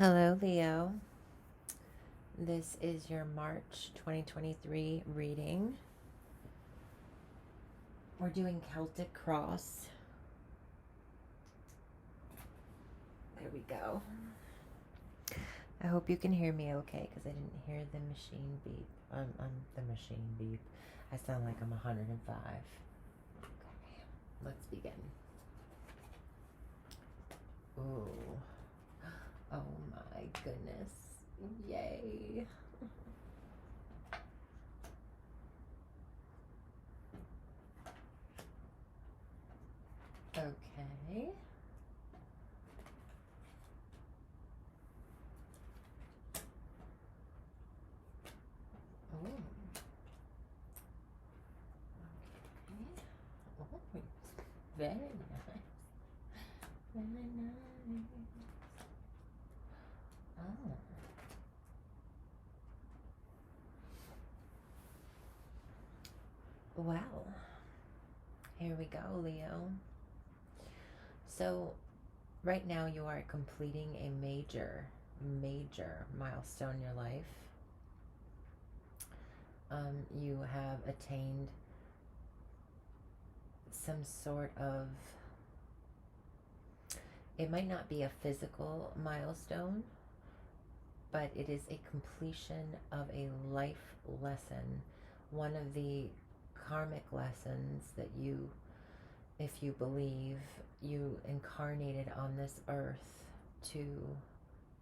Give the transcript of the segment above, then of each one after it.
Hello, Leo. This is your March 2023 reading. We're doing Celtic Cross. There we go. I hope you can hear me okay because I didn't hear the machine beep. The machine beep. I sound like I'm 105. Okay, let's begin. Ooh. Oh my goodness. Yay. Okay. Oh. Okay. Oh, very nice. Very nice. Oh. Well, here we go, Leo. So, right now you are completing a major milestone in your life. You have attained some sort of, it might not be a physical milestone, but it is a completion of a life lesson, one of the karmic lessons that you, if you believe, you incarnated on this earth to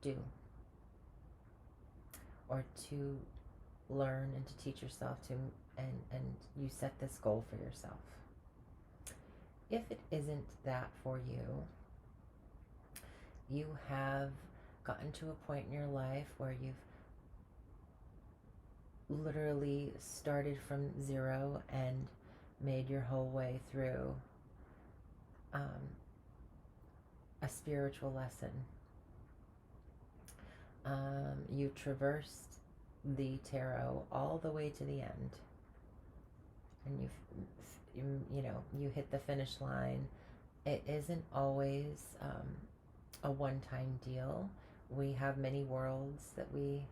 do, or to learn and to teach yourself to, and you set this goal for yourself. If it isn't that for you, you have gotten to a point in your life where you've literally started from zero and made your whole way through a spiritual lesson. You traversed the tarot all the way to the end, and you hit the finish line. It isn't always a one-time deal. We have many worlds that we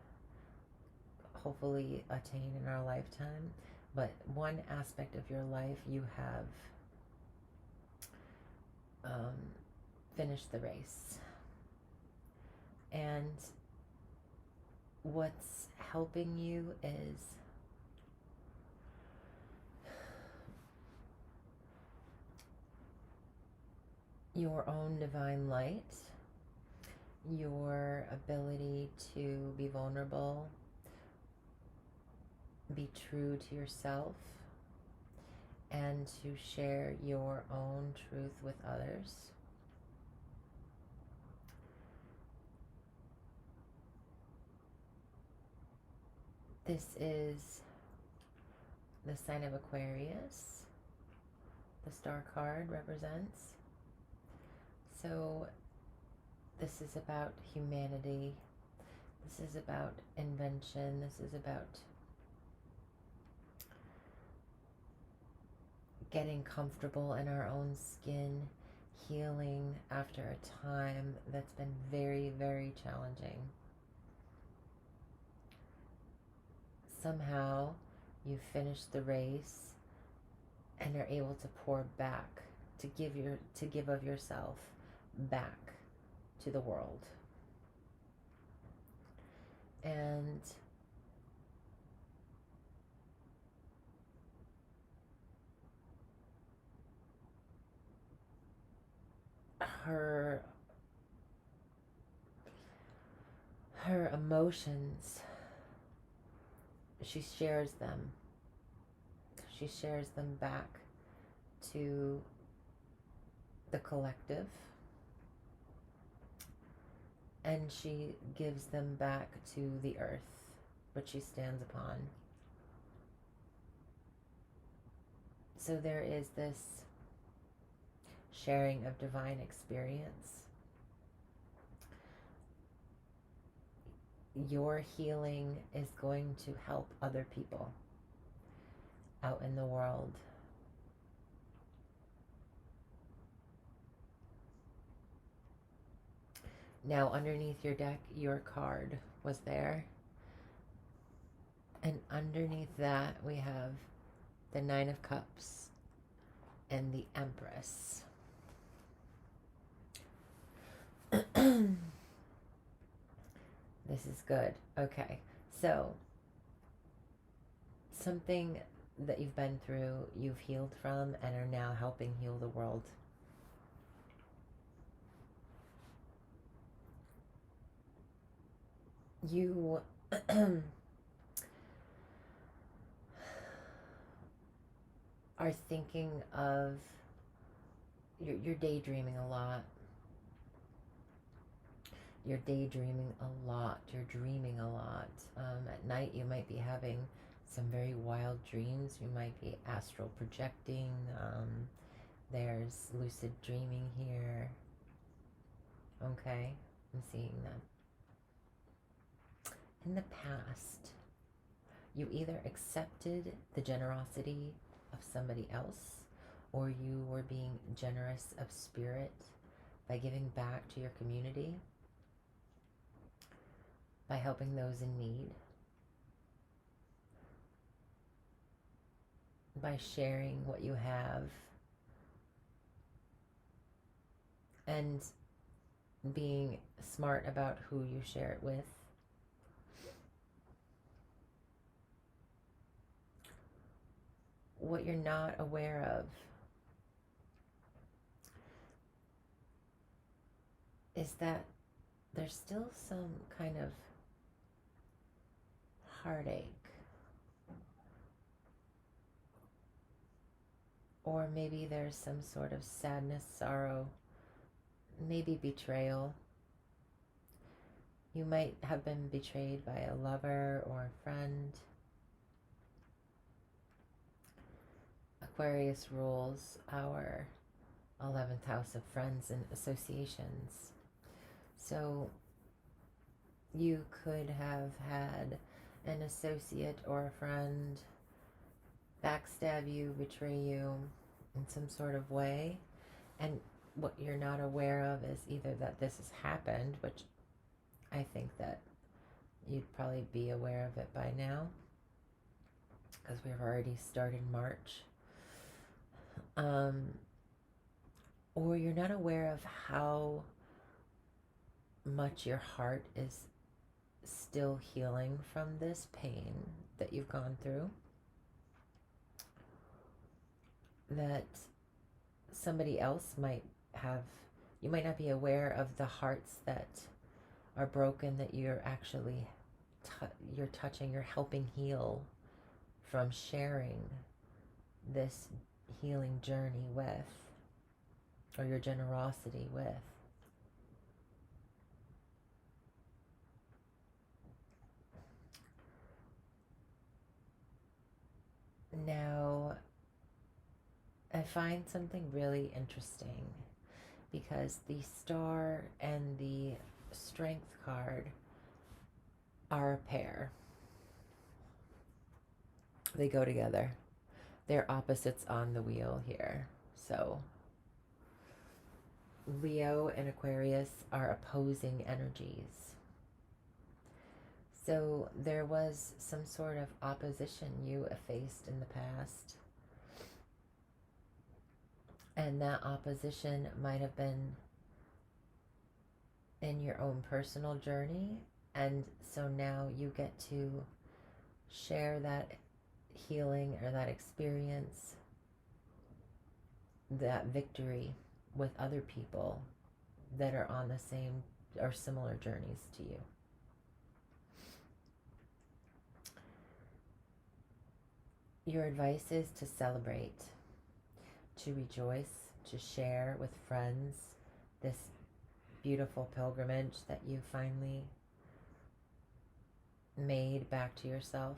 hopefully attain in our lifetime, but one aspect of your life you have finished the race. And what's helping you is your own divine light, your ability to be vulnerable, be true to yourself, and to share your own truth with others. This is the sign of Aquarius. The star card represents. So this is about humanity. This is about invention. This is about getting comfortable in our own skin, healing after a time that's been very, very challenging. Somehow you finish the race and are able to pour back, to give of yourself back to the world. And her emotions, she shares them. She shares them back to the collective, and she gives them back to the earth, which she stands upon. So there is this sharing of divine experience. Your healing is going to help other people out in the world. Now, underneath your deck, your card was there. And underneath that, we have the Nine of Cups and the Empress. This is good. Okay. So, something that you've been through, you've healed from, and are now helping heal the world. You are thinking of, you're daydreaming a lot. You're daydreaming a lot. You're dreaming a lot. At night, you might be having some very wild dreams. You might be astral projecting. There's lucid dreaming here. Okay, I'm seeing that. In the past, you either accepted the generosity of somebody else, or you were being generous of spirit by giving back to your community, by helping those in need, by sharing what you have, and being smart about who you share it with. What you're not aware of is that there's still some kind of heartache, or maybe there's some sort of sadness, sorrow, maybe betrayal. You might have been betrayed by a lover or a friend. Aquarius rules our 11th house of friends and associations. So you could have had an associate or a friend backstab you, betray you in some sort of way. And what you're not aware of is either that this has happened, which I think that you'd probably be aware of it by now, because we've already started March. Or you're not aware of how much your heart is still healing from this pain that you've gone through. That somebody else might have, you might not be aware of the hearts that are broken that you're actually, you're touching, you're helping heal from sharing this healing journey with, or your generosity with. Now, I find something really interesting, because the Star and the Strength card are a pair. They go together. They're opposites on the wheel here. So Leo and Aquarius are opposing energies. So there was some sort of opposition you faced in the past. And that opposition might have been in your own personal journey. And so now you get to share that healing or that experience, that victory, with other people that are on the same or similar journeys to you. Your advice is to celebrate, to rejoice, to share with friends this beautiful pilgrimage that you finally made back to yourself,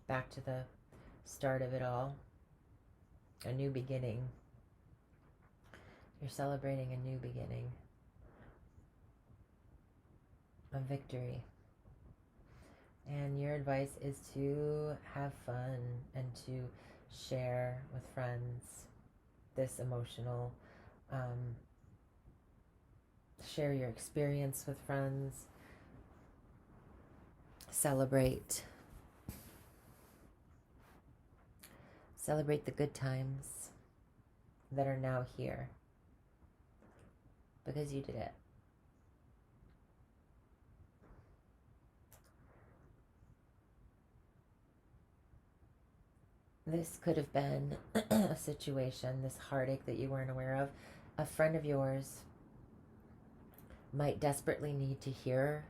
back to the start of it all, a new beginning. You're celebrating a new beginning, a victory. And your advice is to have fun and to share with friends this emotional Share your experience with friends. Celebrate the good times that are now here because you did it. This could have been a situation, this heartache that you weren't aware of. A friend of yours might desperately need to hear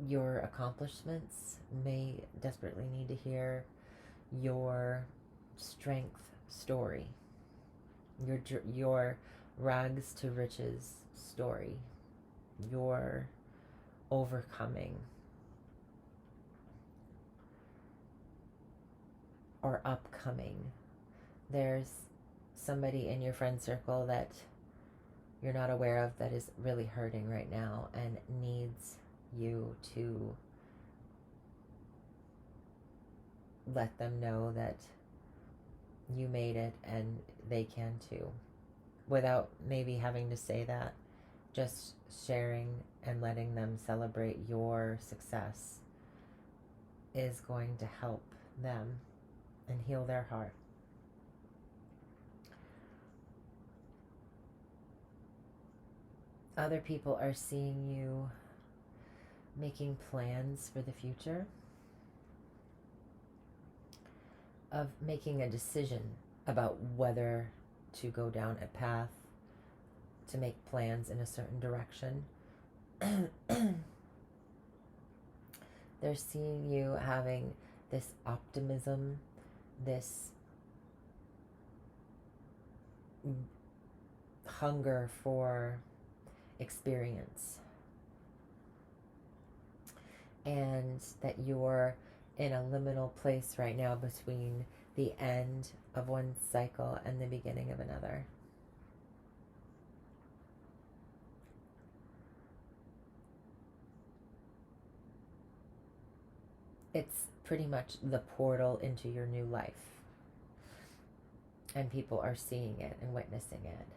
your accomplishments, may desperately need to hear your strength story, your rags to riches story, your overcoming or upcoming. There's somebody in your friend circle that you're not aware of that is really hurting right now and needs you to let them know that you made it and they can too, without maybe having to say that. Just sharing and letting them celebrate your success is going to help them and heal their heart. Other people are seeing you making plans for the future, of making a decision about whether to go down a path, to make plans in a certain direction. They're seeing you having this optimism, this hunger for experience, and that you're in a liminal place right now between the end of one cycle and the beginning of another. It's pretty much the portal into your new life, and people are seeing it and witnessing it.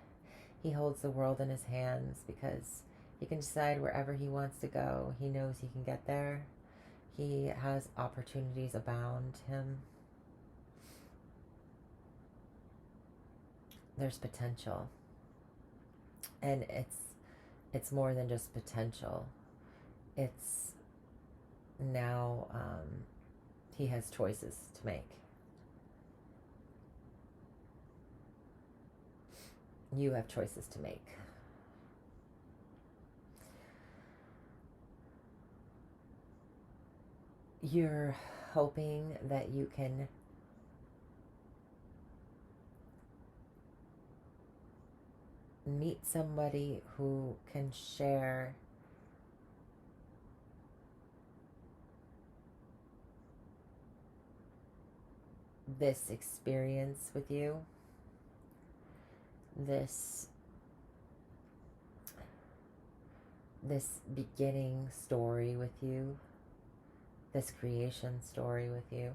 He holds the world in his hands because he can decide wherever he wants to go. He knows he can get there. He has opportunities abound him. There's potential. And it's more than just potential. It's now he has choices to make. You have choices to make. You're hoping that you can meet somebody who can share this experience with you, this beginning story with you, this creation story with you.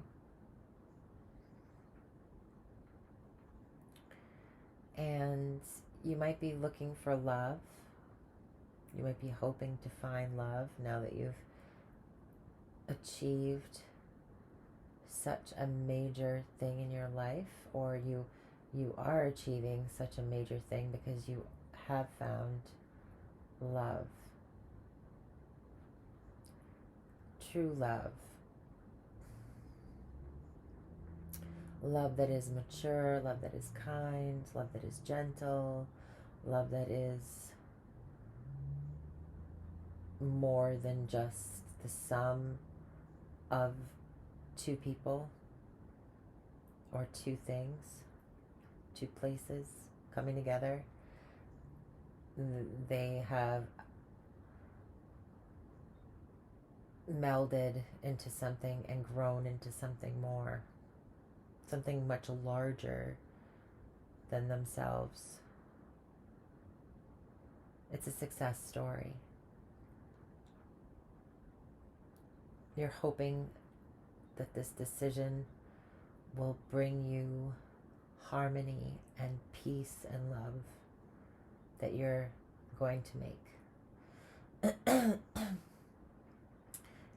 And you might be looking for love. You might be hoping to find love now that you've achieved such a major thing in your life, or you are achieving such a major thing because you have found love. True love. Love that is mature, love that is kind, love that is gentle, love that is more than just the sum of two people or two things, two places coming together. They have melded into something and grown into something more, something much larger than themselves. It's a success story. You're hoping that this decision will bring you harmony and peace and love, that you're going to make.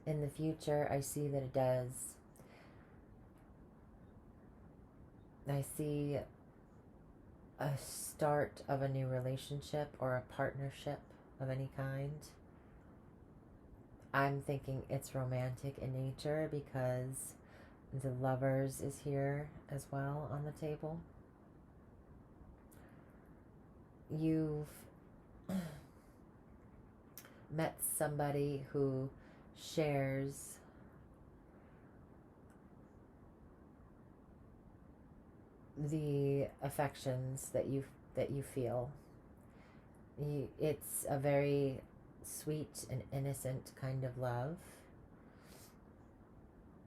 In the future, I see that it does. I see a start of a new relationship or a partnership of any kind. I'm thinking it's romantic in nature because the Lovers is here as well on the table. You've met somebody who shares the affections that you feel. It's a very sweet and innocent kind of love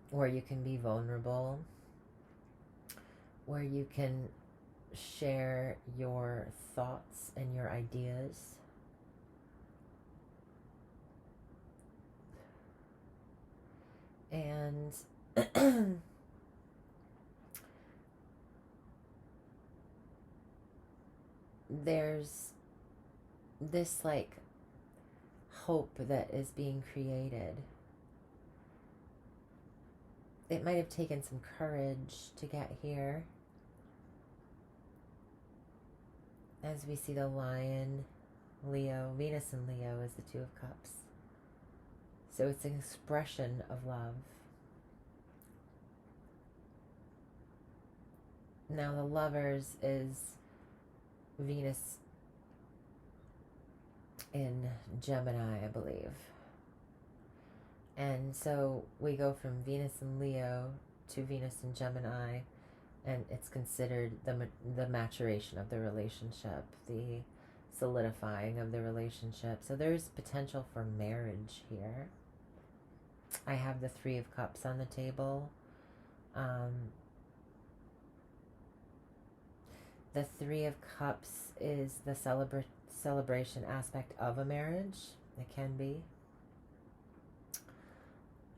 where you can be vulnerable, where you can share your thoughts and your ideas. And there's this like hope that is being created. It might have taken some courage to get here. As we see the Lion, Leo, Venus and Leo is the Two of Cups. So it's an expression of love. Now the Lovers is Venus in Gemini, I believe. And so we go from Venus in Leo to Venus in Gemini, and it's considered the maturation of the relationship, the solidifying of the relationship. So there's potential for marriage here. I have the Three of Cups on the table. The Three of Cups is the celebration aspect of a marriage. It can be.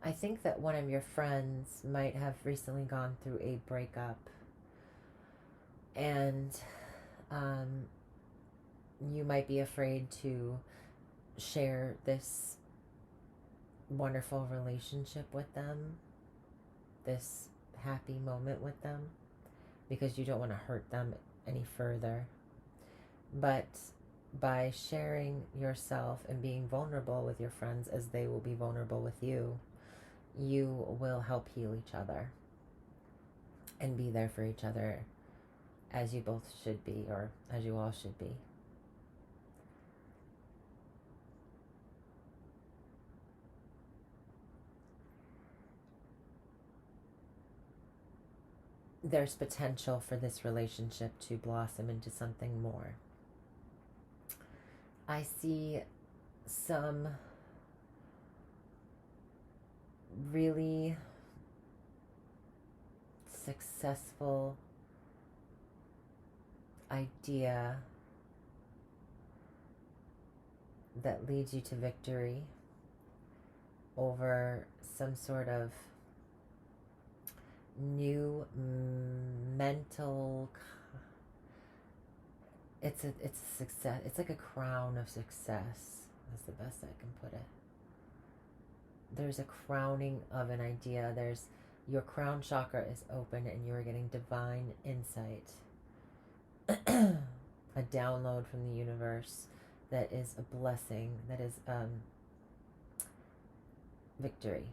I think that one of your friends might have recently gone through a breakup, and you might be afraid to share this wonderful relationship with them, this happy moment with them, because you don't want to hurt them any further. But by sharing yourself and being vulnerable with your friends as they will be vulnerable with you, you will help heal each other and be there for each other as you both should be, or as you all should be. There's potential for this relationship to blossom into something more. I see some really successful idea that leads you to victory over some sort of new mental, it's a success. It's like a crown of success. That's the best I can put it. There's a crowning of an idea. There's your crown chakra is open and you are getting divine insight. A download from the universe that is a blessing, that is victory.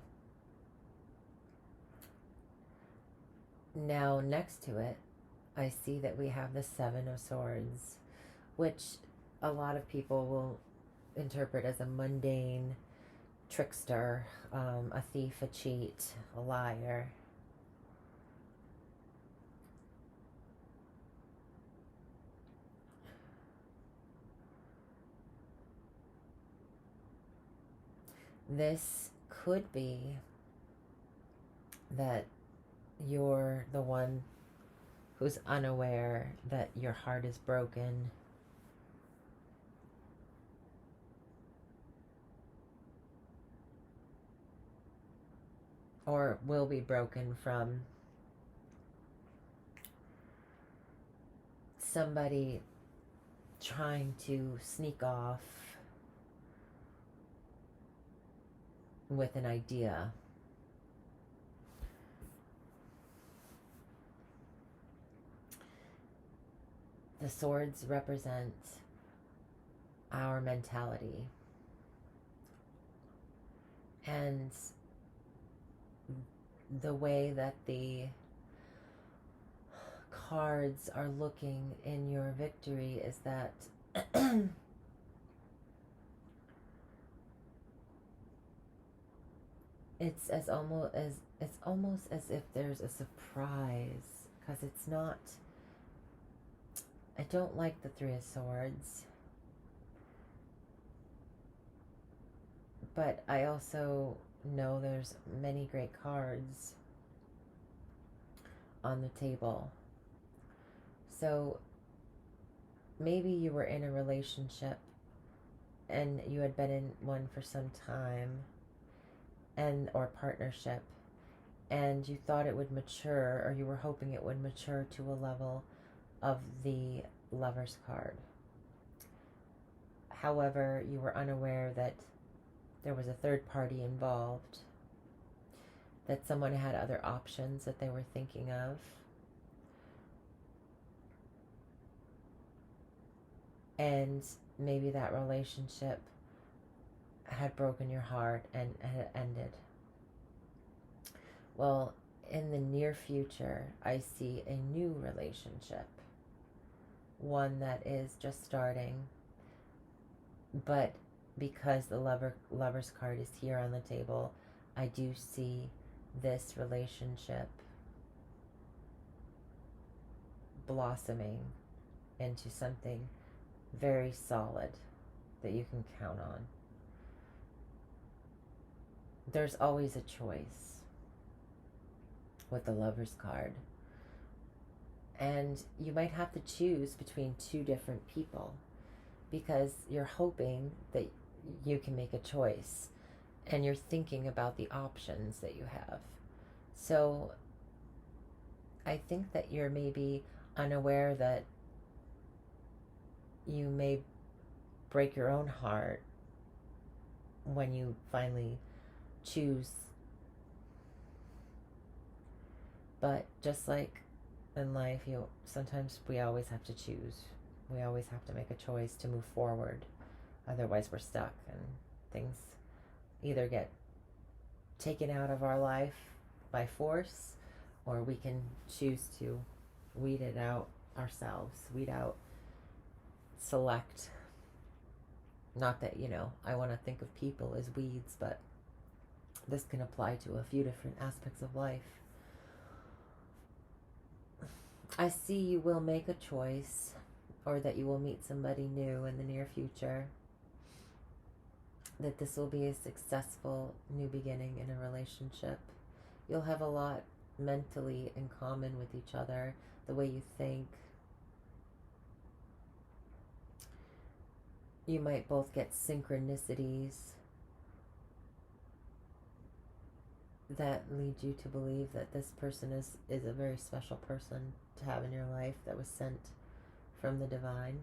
Now next to it, I see that we have the Seven of Swords, which a lot of people will interpret as a mundane trickster, a thief, a cheat, a liar. This could be that you're the one who's unaware that your heart is broken. Or will be broken from somebody trying to sneak off with an idea. The swords represent our mentality. And the way that the cards are looking in your victory is that it's almost as if there's a surprise, because it's not. I don't like the Three of Swords, but I also know there's many great cards on the table. So maybe you were in a relationship and you had been in one for some time, and or partnership, and you thought it would mature, or you were hoping it would mature to a level of the Lover's card. However, you were unaware that there was a third party involved, that someone had other options that they were thinking of. And maybe that relationship had broken your heart and had ended. Well, in the near future, I see a new relationship, one that is just starting, but because the lover's card is here on the table, I do see this relationship blossoming into something very solid that you can count on. There's always a choice with the Lover's card. And you might have to choose between two different people, because you're hoping that you can make a choice and you're thinking about the options that you have. So I think that you're maybe unaware that you may break your own heart when you finally choose. But just like in life, sometimes we always have to choose. We always have to make a choice to move forward. Otherwise we're stuck, and things either get taken out of our life by force, or we can choose to weed it out ourselves. Select. Not that, I want to think of people as weeds, but this can apply to a few different aspects of life. I see you will make a choice, or that you will meet somebody new in the near future, that this will be a successful new beginning in a relationship. You'll have a lot mentally in common with each other, the way you think. You might both get synchronicities that lead you to believe that this person is a very special person to have in your life, that was sent from the divine,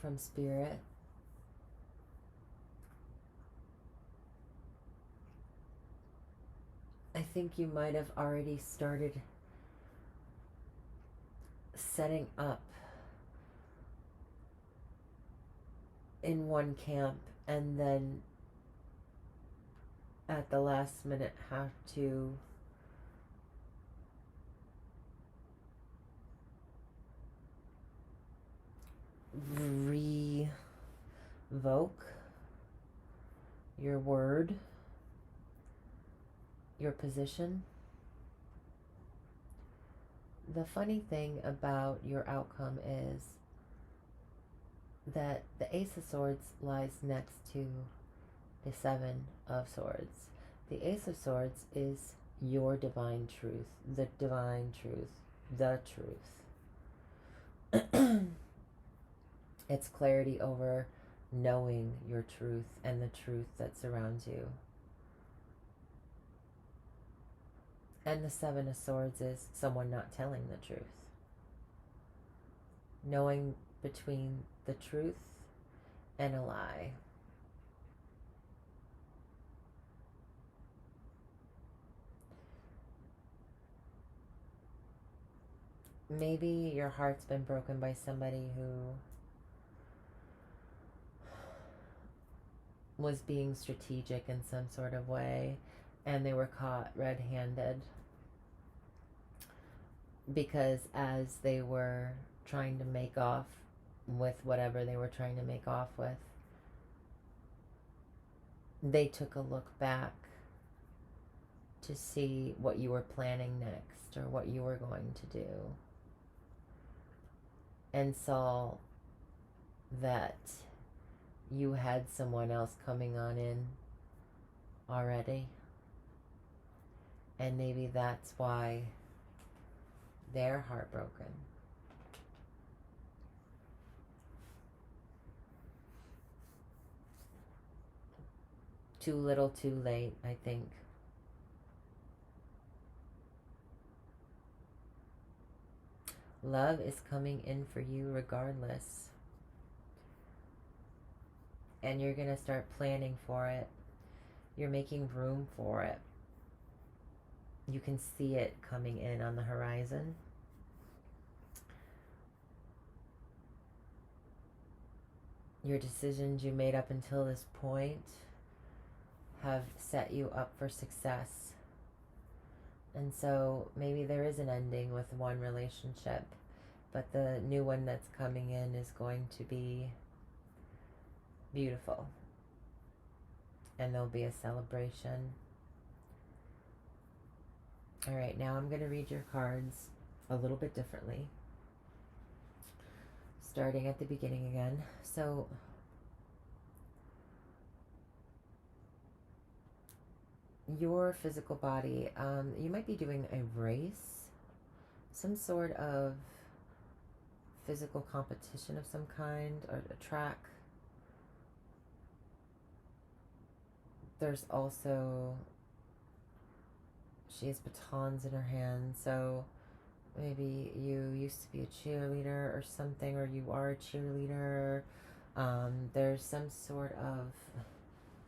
from spirit. I think you might have already started setting up in one camp, and then at the last minute have to revoke your word, your position. The funny thing about your outcome is that the Ace of Swords lies next to the Seven of Swords. The Ace of Swords is your divine truth, the divine truth, the truth. It's clarity over knowing your truth and the truth that surrounds you. And the Seven of Swords is someone not telling the truth. knowing between the truth and a lie. Maybe your heart's been broken by somebody who was being strategic in some sort of way and they were caught red-handed, because as they were trying to make off with whatever they were trying to make off with, they took a look back to see what you were planning next or what you were going to do, and saw that you had someone else coming on in already. And maybe that's why they're heartbroken. Too little, too late, I think. Love is coming in for you regardless. And you're going to start planning for it. You're making room for it. You can see it coming in on the horizon. Your decisions you made up until this point have set you up for success. And so maybe there is an ending with one relationship, but the new one that's coming in is going to be beautiful. And there'll be a celebration. All right, now I'm going to read your cards a little bit differently, starting at the beginning again. So your physical body, you might be doing a race, some sort of physical competition of some kind, or a track. There's also, she has batons in her hand, so maybe you used to be a cheerleader or something, or you are a cheerleader. There's some sort of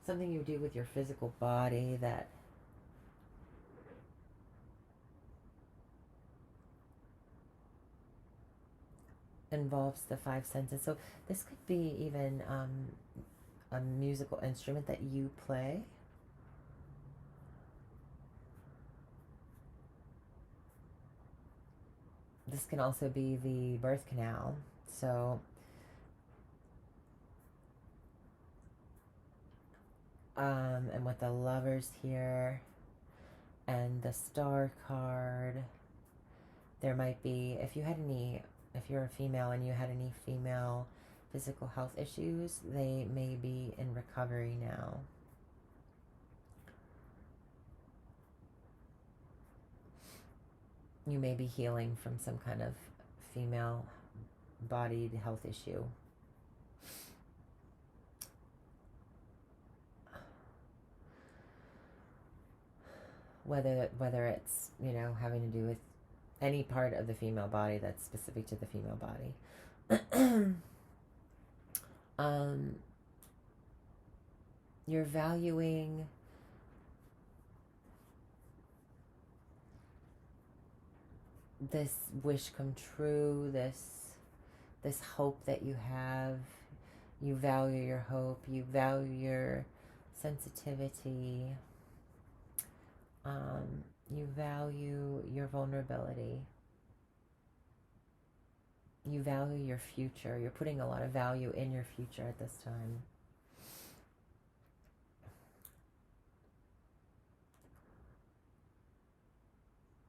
something you do with your physical body that involves the five senses. So this could be even a musical instrument that you play. This can also be the birth canal. So and with the lovers here and the star card, there might be, if you're a female and you had any female physical health issues, they may be in recovery now. You may be healing from some kind of female bodied health issue. Whether it's, having to do with any part of the female body that's specific to the female body. You're valuing this wish come true, this hope that you have. You value your hope, you value your sensitivity, you value your vulnerability, you value your future. You're putting a lot of value in your future at this time.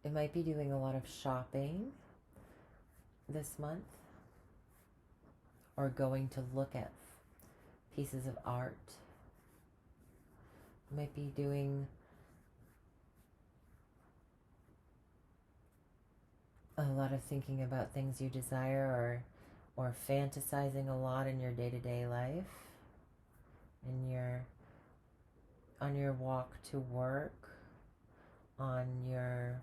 It might be doing a lot of shopping this month, or going to look at pieces of art. It might be doing a lot of thinking about things you desire, or fantasizing a lot in your day-to-day life, on your walk to work, on your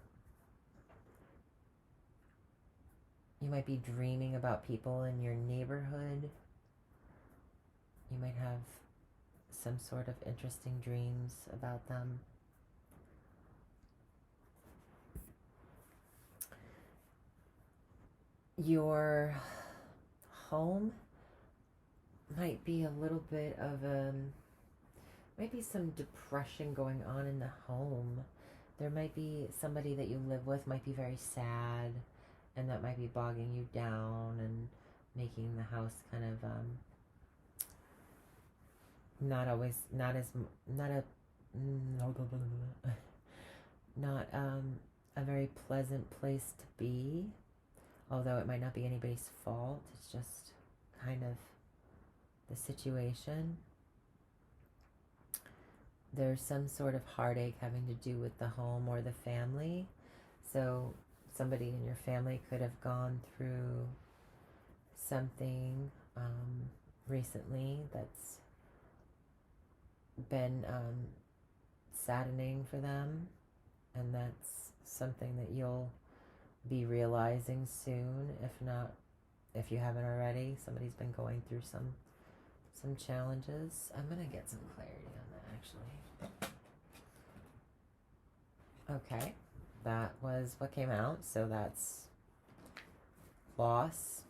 You might be dreaming about people in your neighborhood. You might have some sort of interesting dreams about them. Your home might be a little bit of might be some depression going on in the home. There might be somebody that you live with might be very sad, and that might be bogging you down and making the house kind of not always not as not a not a very pleasant place to be, although it might not be anybody's fault. It's just kind of the situation. There's some sort of heartache having to do with the home or the family. So somebody in your family could have gone through something recently that's been saddening for them, and that's something that you'll be realizing soon. If you haven't already, somebody's been going through some challenges. I'm gonna get some clarity on that actually. Okay, that was what came out. So that's loss,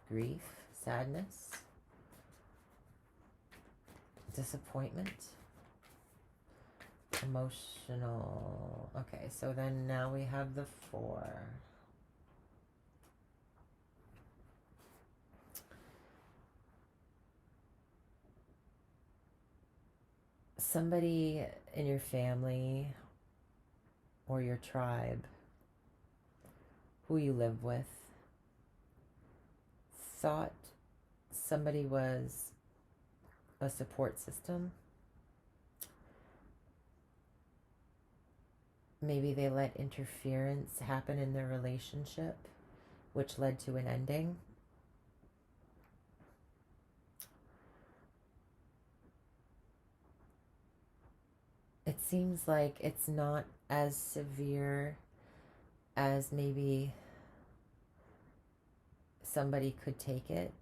grief, sadness, disappointment, emotional. Okay, so then now we have the 4. Somebody in your family or your tribe who you live with thought somebody was a support system. Maybe they let interference happen in their relationship, which led to an ending. It seems like it's not as severe as maybe somebody could take it.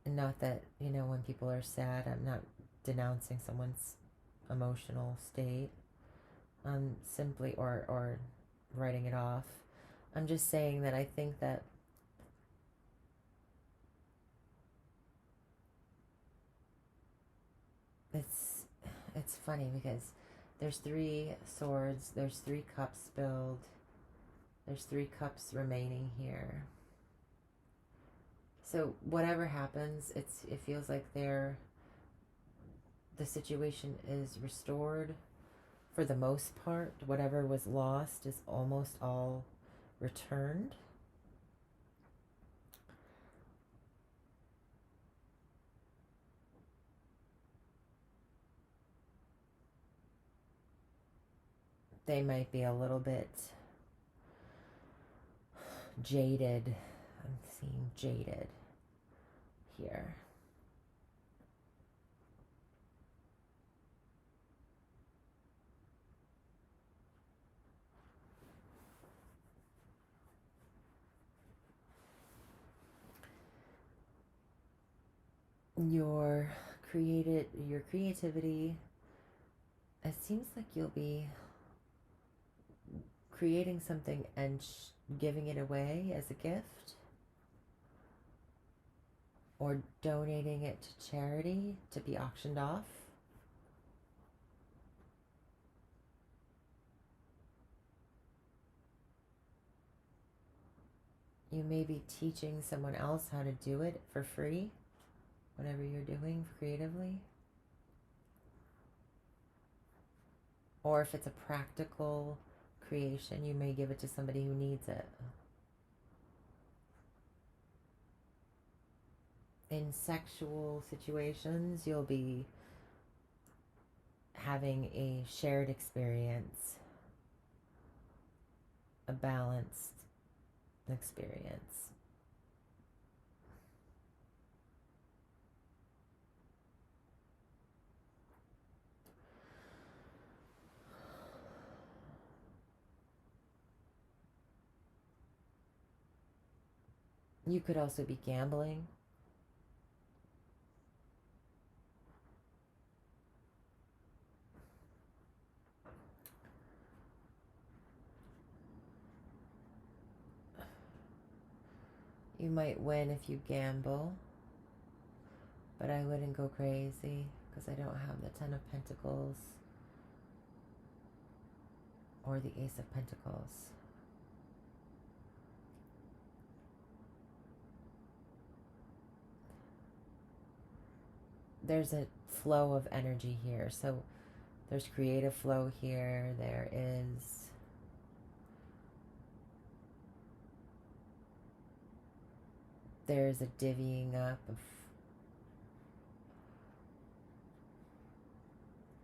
Not that, when people are sad, I'm not denouncing someone's emotional state, simply, or writing it off. I'm just saying that I think that it's funny because there's 3 swords, there's 3 cups spilled, there's 3 cups remaining here. So whatever happens, it feels like the situation is restored for the most part. Whatever was lost is almost all returned. They might be a little bit jaded. I'm seeing jaded here. Your creativity, it seems like you'll be creating something and giving it away as a gift, or donating it to charity to be auctioned off. You may be teaching someone else how to do it for free, whatever you're doing creatively. Or if it's a practical creation, you may give it to somebody who needs it. In sexual situations, you'll be having a shared experience, a balanced experience. You could also be gambling. You might win if you gamble, but I wouldn't go crazy because I don't have the Ten of Pentacles or the Ace of Pentacles. There's a flow of energy here. So there's creative flow here. There's a divvying up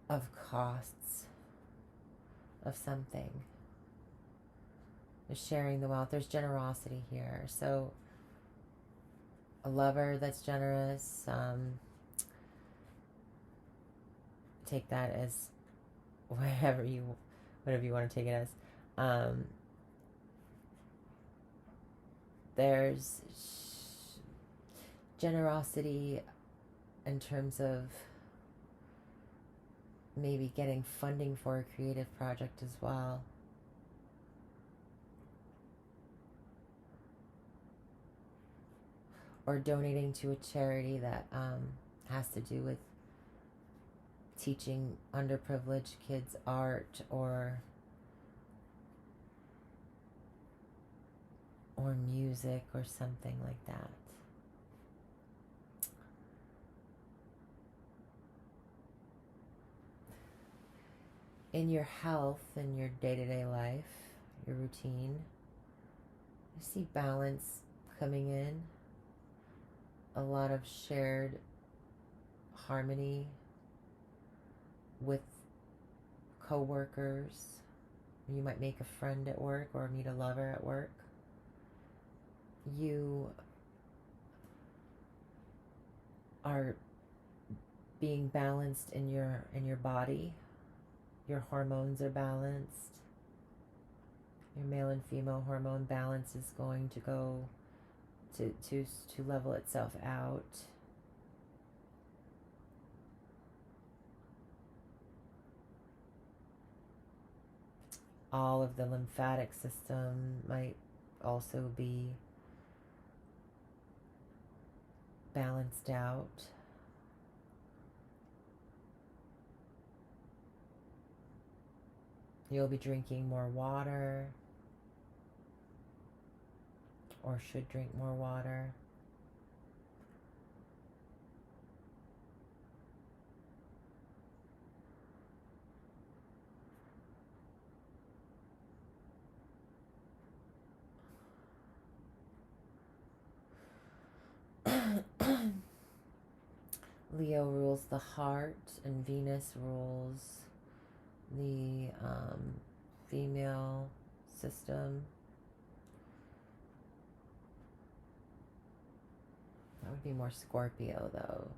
of costs of something. There's sharing the wealth. There's generosity here. So a lover that's generous, take that as whatever you want to take it as. There's generosity in terms of maybe getting funding for a creative project as well. Or donating to a charity that has to do with teaching underprivileged kids art or music or something like that. In your health, in your day-to-day life, your routine, you see balance coming in, a lot of shared harmony with co-workers. You might make a friend at work or meet a lover at work. You are being balanced in your body. Your hormones are balanced. Your male and female hormone balance is going to go to level itself out. All of the lymphatic system might also be balanced out. You'll be drinking more water, or should drink more water. Leo rules the heart and Venus rules the female system. That would be more Scorpio, though.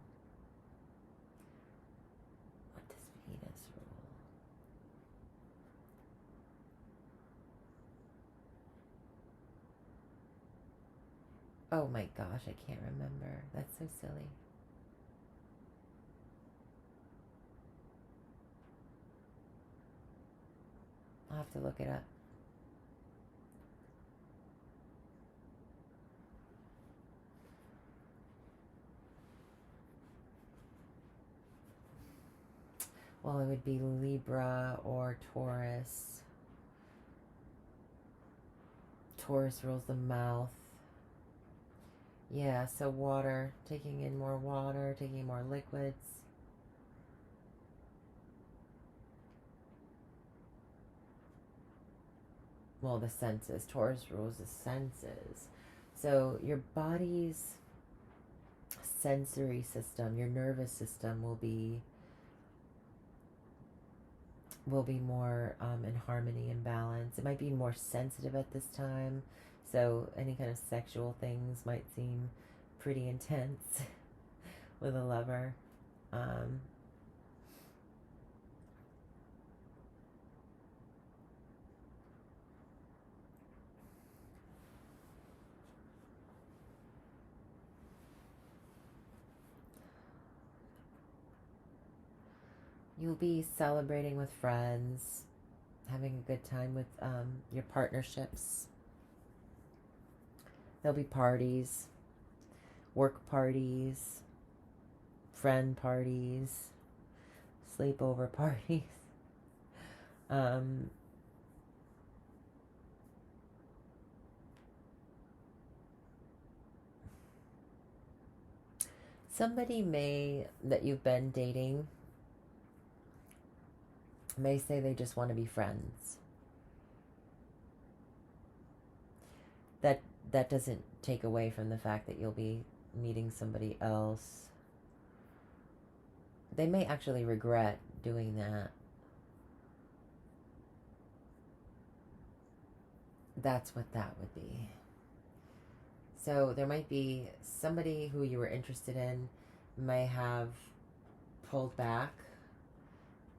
What does Venus rule? Oh my gosh, I can't remember. That's so silly. I'll have to look it up. Well, it would be Libra or Taurus. Taurus rules the mouth. Yeah, so water, taking in more water, taking in more liquids. Well, the senses. Taurus rules the senses. So your body's sensory system, your nervous system will be more in harmony and balance. It might be more sensitive at this time, so any kind of sexual things might seem pretty intense with a lover. You'll be celebrating with friends, having a good time with your partnerships. There'll be parties, work parties, friend parties, sleepover parties. Um, Somebody that you've been dating may say they just want to be friends. That that doesn't take away from the fact that you'll be meeting somebody else. They may actually regret doing that. That's what that would be. So there might be somebody who you were interested in may have pulled back,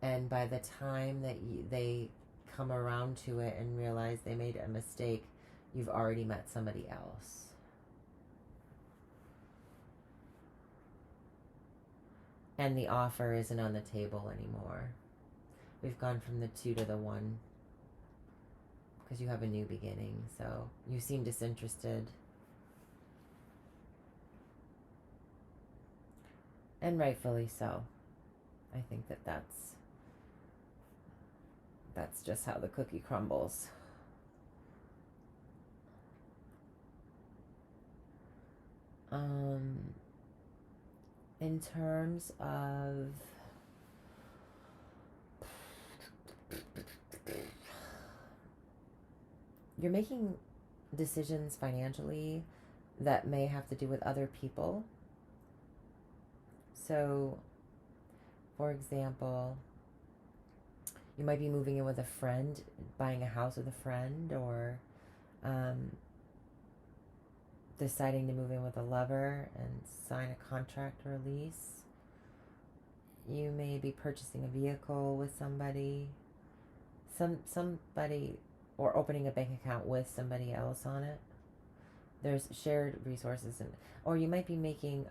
and by the time that they come around to it and realize they made a mistake, you've already met somebody else. And the offer isn't on the table anymore. We've gone from the 2 to the 1 because you have a new beginning. So you seem disinterested. And rightfully so. I think that that's just how the cookie crumbles. In terms of you're making decisions financially that may have to do with other people. So, for example, you might be moving in with a friend, buying a house with a friend, or deciding to move in with a lover and sign a contract or a lease. You may be purchasing a vehicle with somebody, somebody, or opening a bank account with somebody else on it. There's shared resources, or you might be making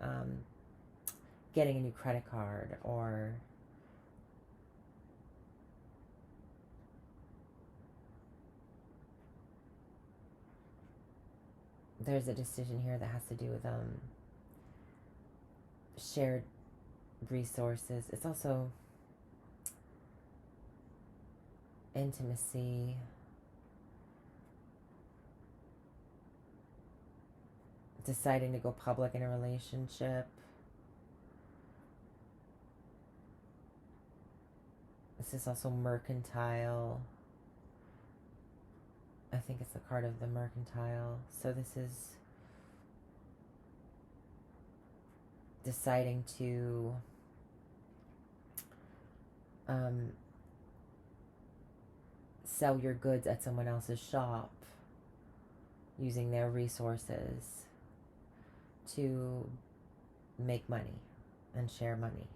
getting a new credit card, or there's a decision here that has to do with shared resources. It's also intimacy. Deciding to go public in a relationship. This is also mercantile. I think it's the card of the mercantile. So this is deciding to sell your goods at someone else's shop using their resources to make money and share money.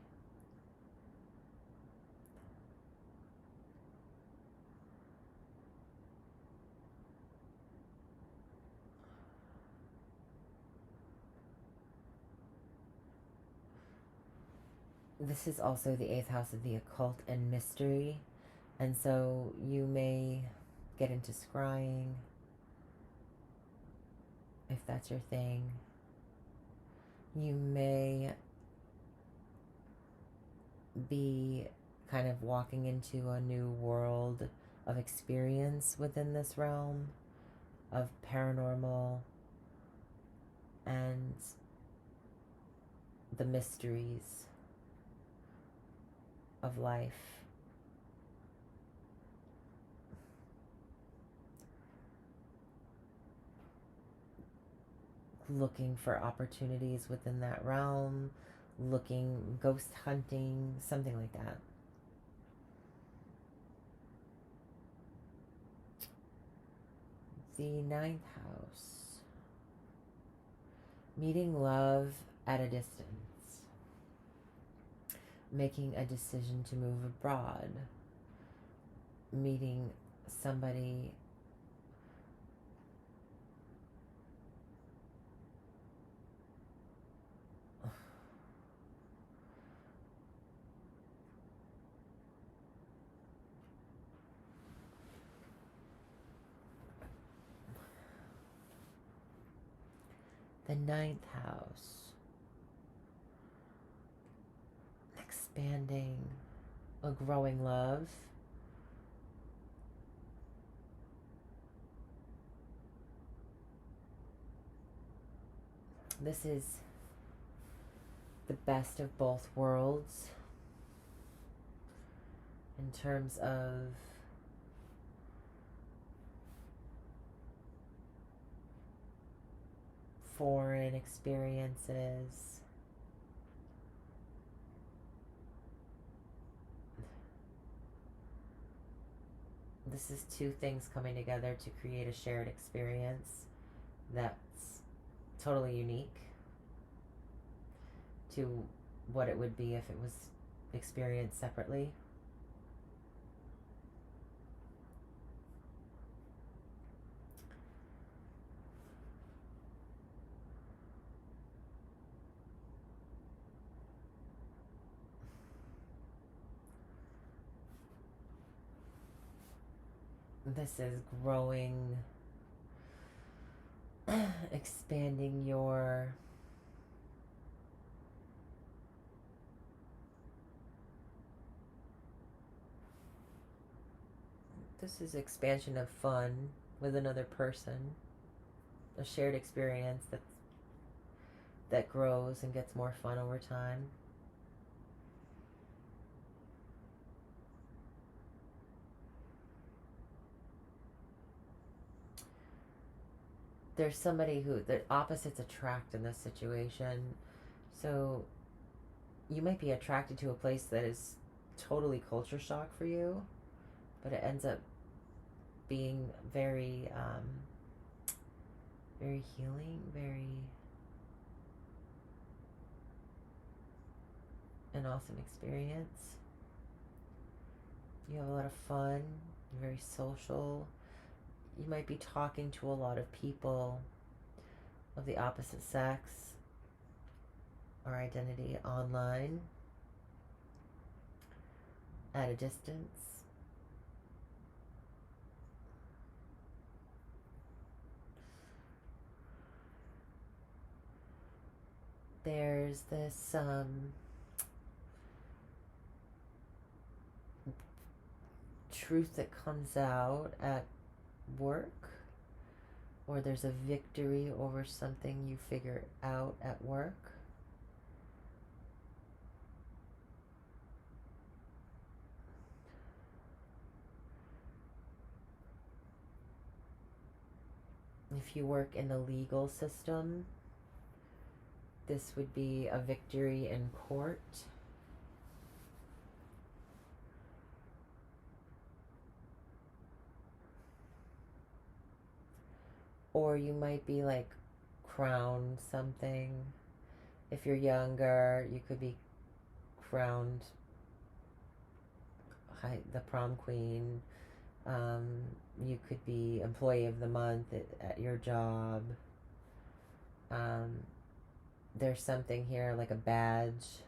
This is also the 8th house of the occult and mystery. And so you may get into scrying, if that's your thing. You may be kind of walking into a new world of experience within this realm of paranormal and the mysteries of life. Looking for opportunities within that realm, ghost hunting, something like that. The 9th house. Meeting love at a distance. Making a decision to move abroad. Meeting somebody The ninth house, expanding a growing love. This is the best of both worlds in terms of foreign experiences, this is two things coming together to create a shared experience that's totally unique to what it would be if it was experienced separately. This is growing, expanding your this is expansion of fun with another person, a shared experience that grows and gets more fun over time. There's somebody who the opposites attract in this situation. So you might be attracted to a place that is totally culture shock for you, but it ends up being very, very healing, very an awesome experience. You have a lot of fun, you're very social. You might be talking to a lot of people of the opposite sex or identity online at a distance. There's this truth that comes out at work, or there's a victory over something you figure out at work. If you work in the legal system, this would be a victory in court. Or you might be like crowned something. If you're younger, you could be crowned the prom queen. You could be employee of the month at your job. There's something here like a badge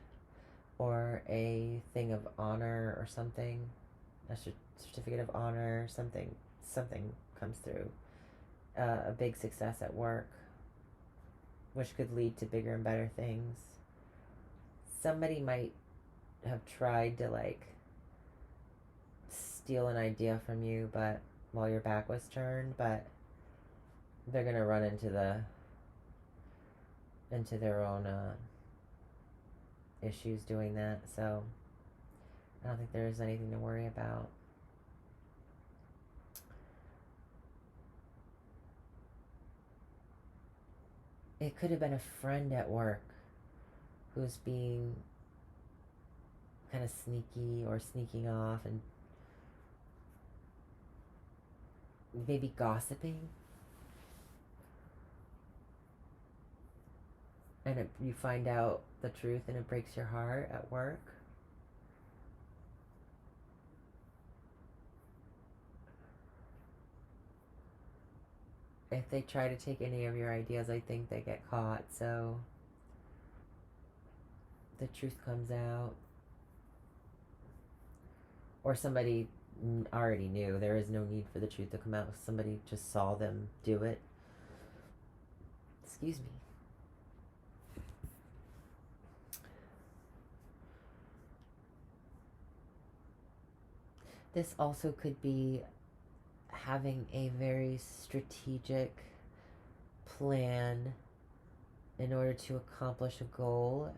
or a thing of honor or something, a certificate of honor, something comes through. A big success at work, which could lead to bigger and better things. Somebody might have tried to like steal an idea from you, but while your back was turned, but they're gonna run into their own issues doing that. So I don't think there's anything to worry about. It could have been a friend at work who's being kind of sneaky or sneaking off and maybe gossiping. And you find out the truth and it breaks your heart at work. If they try to take any of your ideas, I think they get caught. So the truth comes out. Or somebody already knew. There is no need for the truth to come out. Somebody just saw them do it. Excuse me. This also could be having a very strategic plan in order to accomplish a goal,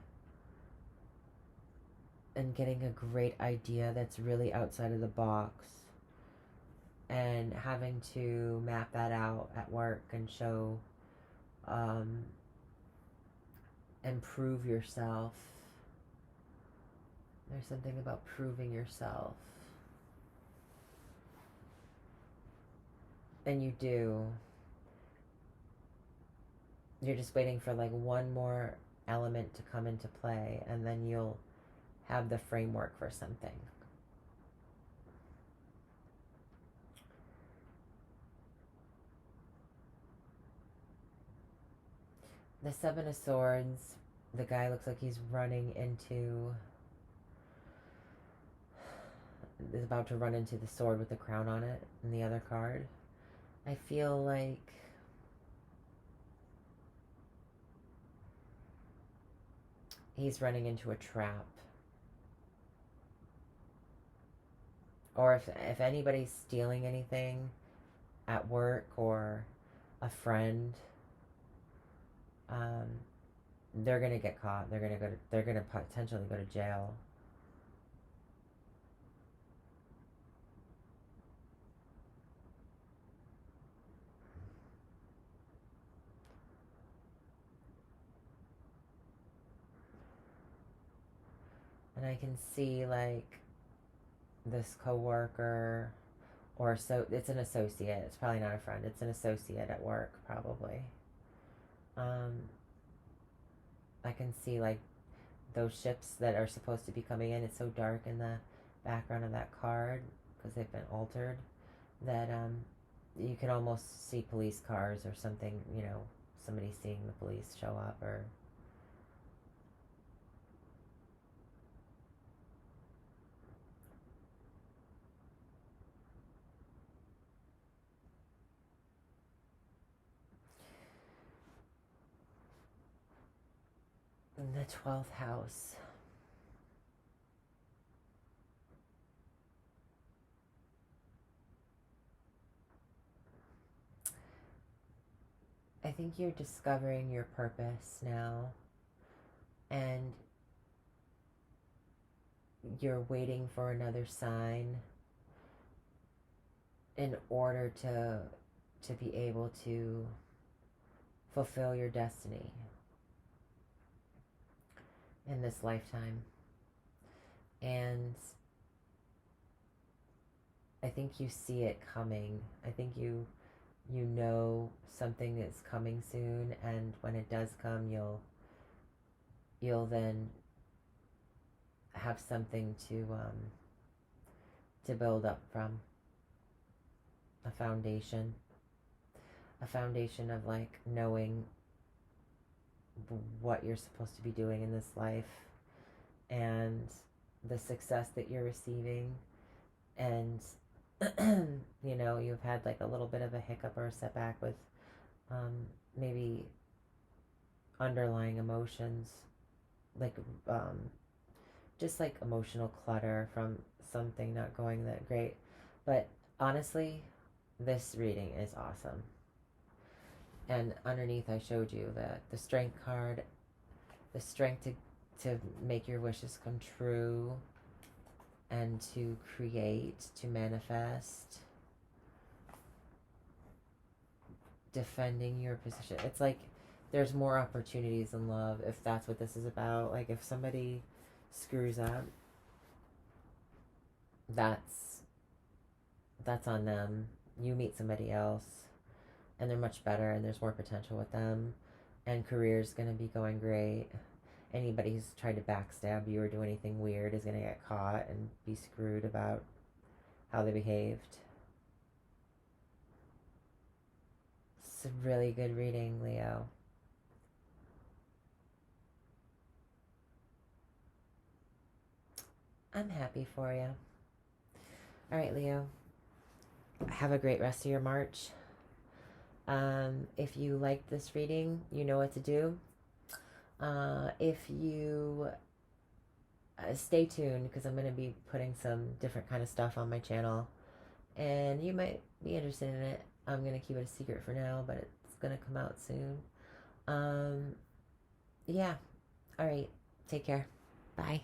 and getting a great idea that's really outside of the box, and having to map that out at work and show and prove yourself. There's something about proving yourself. And you do. You're just waiting for like one more element to come into play, and then you'll have the framework for something. The Seven of Swords, the guy looks like he's is about to run into the sword with the crown on it in the other card. I feel like he's running into a trap. Or if anybody's stealing anything at work or a friend, they're gonna get caught. They're gonna potentially go to jail. And I can see like this coworker, or so it's an associate. It's probably not a friend. It's an associate at work, probably. I can see like those ships that are supposed to be coming in. It's so dark in the background of that card because they've been altered that you can almost see police cars or something. Somebody seeing the police show up, or in the 12th house. I think you're discovering your purpose now, and you're waiting for another sign in order to be able to fulfill your destiny in this lifetime. And I think you see it coming. I think you know something is coming soon, and when it does come, you'll then have something to build up from. A foundation of like knowing what you're supposed to be doing in this life, and the success that you're receiving, and you've had like a little bit of a hiccup or a setback with maybe underlying emotions, like just like emotional clutter from something not going that great. But honestly, this reading is awesome. And underneath I showed you the strength card, the strength to make your wishes come true, and to create, to manifest, defending your position. It's like there's more opportunities in love, if that's what this is about. Like if somebody screws up, that's on them. You meet somebody else and they're much better, and there's more potential with them, and career's going to be going great. Anybody who's tried to backstab you or do anything weird is going to get caught and be screwed about how they behaved. It's a really good reading, Leo. I'm happy for you. All right, Leo. Have a great rest of your March. If you liked this reading, you know what to do. If you stay tuned because I'm going to be putting some different kind of stuff on my channel, and you might be interested in it. I'm going to keep it a secret for now, but it's going to come out soon. Yeah. All right. Take care. Bye.